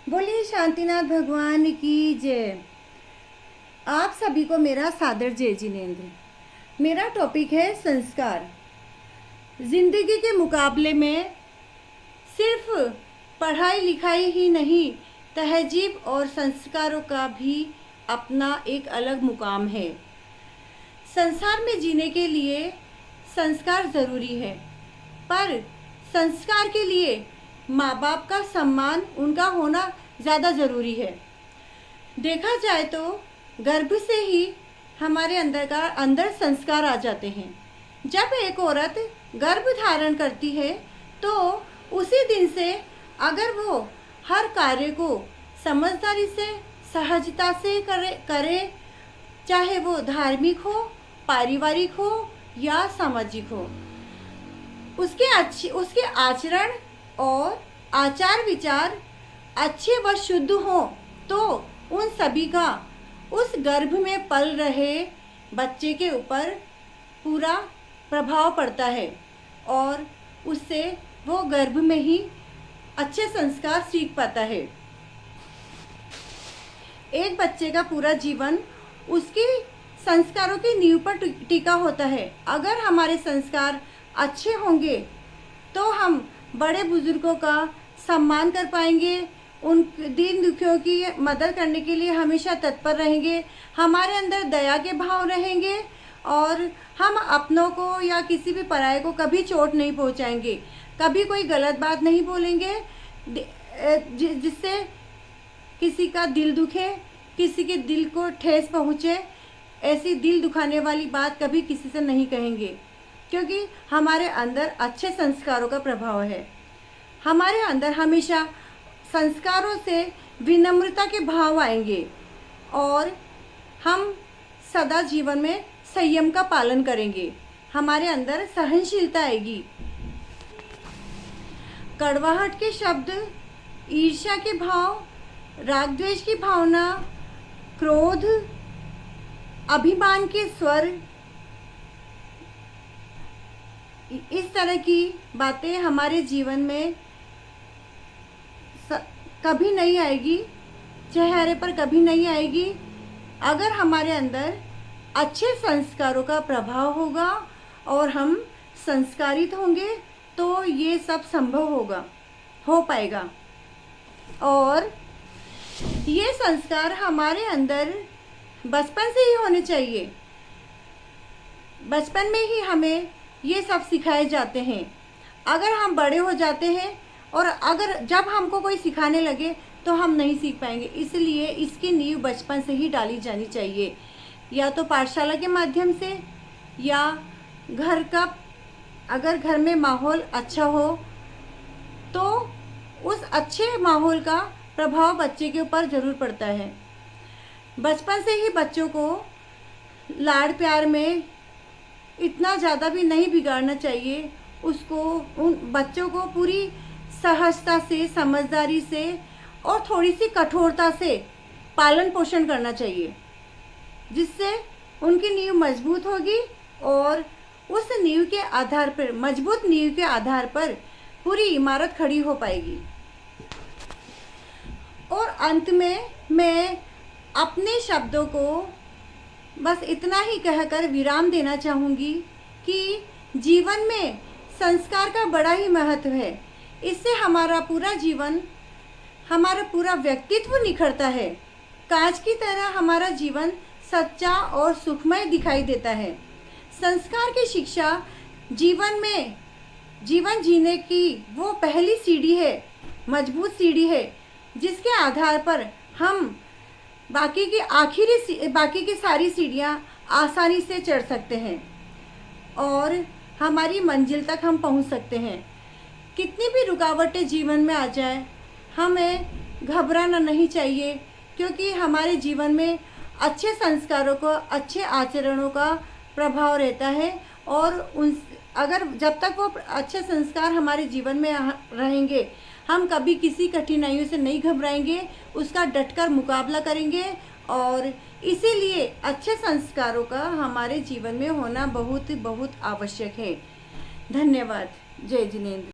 बोलिए शांतिनाथ भगवान की जय। आप सभी को मेरा सादर जय जिनेन्द्र। मेरा टॉपिक है संस्कार। जिंदगी के मुकाबले में सिर्फ पढ़ाई लिखाई ही नहीं, तहजीब और संस्कारों का भी अपना एक अलग मुकाम है। संसार में जीने के लिए संस्कार ज़रूरी है, पर संस्कार के लिए माँ बाप का सम्मान उनका होना ज़्यादा ज़रूरी है। देखा जाए तो गर्भ से ही हमारे अंदर संस्कार आ जाते हैं। जब एक औरत गर्भ धारण करती है तो उसी दिन से अगर वो हर कार्य को समझदारी से, सहजता से करे, चाहे वो धार्मिक हो, पारिवारिक हो या सामाजिक हो, उसके आचरण और आचार विचार अच्छे व शुद्ध हो तो उन सभी का उस गर्भ में पल रहे बच्चे के ऊपर पूरा प्रभाव पड़ता है और उससे वो गर्भ में ही अच्छे संस्कार सीख पाता है। एक बच्चे का पूरा जीवन उसके संस्कारों की नींव पर टिका होता है। अगर हमारे संस्कार अच्छे होंगे तो हम बड़े बुजुर्गों का सम्मान कर पाएंगे, उन दीन दुखियों की मदद करने के लिए हमेशा तत्पर रहेंगे, हमारे अंदर दया के भाव रहेंगे और हम अपनों को या किसी भी पराये को कभी चोट नहीं पहुंचाएंगे, कभी कोई गलत बात नहीं बोलेंगे जिससे किसी का दिल दुखे, किसी के दिल को ठेस पहुँचे। ऐसी दिल दुखाने वाली बात कभी किसी से नहीं कहेंगे, क्योंकि हमारे अंदर अच्छे संस्कारों का प्रभाव है। हमारे अंदर हमेशा संस्कारों से विनम्रता के भाव आएंगे और हम सदा जीवन में संयम का पालन करेंगे। हमारे अंदर सहनशीलता आएगी। कड़वाहट के शब्द, ईर्ष्या के भाव, राग द्वेष की भावना, क्रोध, अभिमान के स्वर, इस तरह की बातें हमारे जीवन में कभी नहीं आएगी, चेहरे पर कभी नहीं आएगी। अगर हमारे अंदर अच्छे संस्कारों का प्रभाव होगा और हम संस्कारित होंगे तो ये सब संभव हो पाएगा। और ये संस्कार हमारे अंदर बचपन से ही होने चाहिए। बचपन में ही हमें ये सब सिखाए जाते हैं। अगर हम बड़े हो जाते हैं और अगर जब हमको कोई सिखाने लगे तो हम नहीं सीख पाएंगे, इसलिए इसकी नींव बचपन से ही डाली जानी चाहिए, या तो पाठशाला के माध्यम से या घर का, अगर घर में माहौल अच्छा हो तो उस अच्छे माहौल का प्रभाव बच्चे के ऊपर ज़रूर पड़ता है। बचपन से ही बच्चों को लाड़ प्यार में इतना ज़्यादा भी नहीं बिगाड़ना चाहिए। उसको, उन बच्चों को पूरी सहजता से, समझदारी से और थोड़ी सी कठोरता से पालन पोषण करना चाहिए, जिससे उनकी नींव मजबूत होगी और उस नींव के आधार पर, मजबूत नींव के आधार पर पूरी इमारत खड़ी हो पाएगी। और अंत में मैं अपने शब्दों को बस इतना ही कहकर विराम देना चाहूँगी कि जीवन में संस्कार का बड़ा ही महत्व है। इससे हमारा पूरा जीवन, हमारा पूरा व्यक्तित्व निखरता है। कांच की तरह हमारा जीवन सच्चा और सुखमय दिखाई देता है। संस्कार की शिक्षा जीवन जीने की वो पहली सीढ़ी है, मजबूत सीढ़ी है, जिसके आधार पर हम बाकी की सारी सीढ़ियाँ आसानी से चढ़ सकते हैं और हमारी मंजिल तक हम पहुंच सकते हैं। कितनी भी रुकावटें जीवन में आ जाए, हमें घबराना नहीं चाहिए, क्योंकि हमारे जीवन में अच्छे संस्कारों को, अच्छे आचरणों का प्रभाव रहता है और जब तक वो अच्छे संस्कार हमारे जीवन में रहेंगे, हम कभी किसी कठिनाइयों से नहीं घबराएंगे, उसका डटकर मुकाबला करेंगे। और इसीलिए अच्छे संस्कारों का हमारे जीवन में होना बहुत बहुत आवश्यक है। धन्यवाद। जय जिनेन्द्र।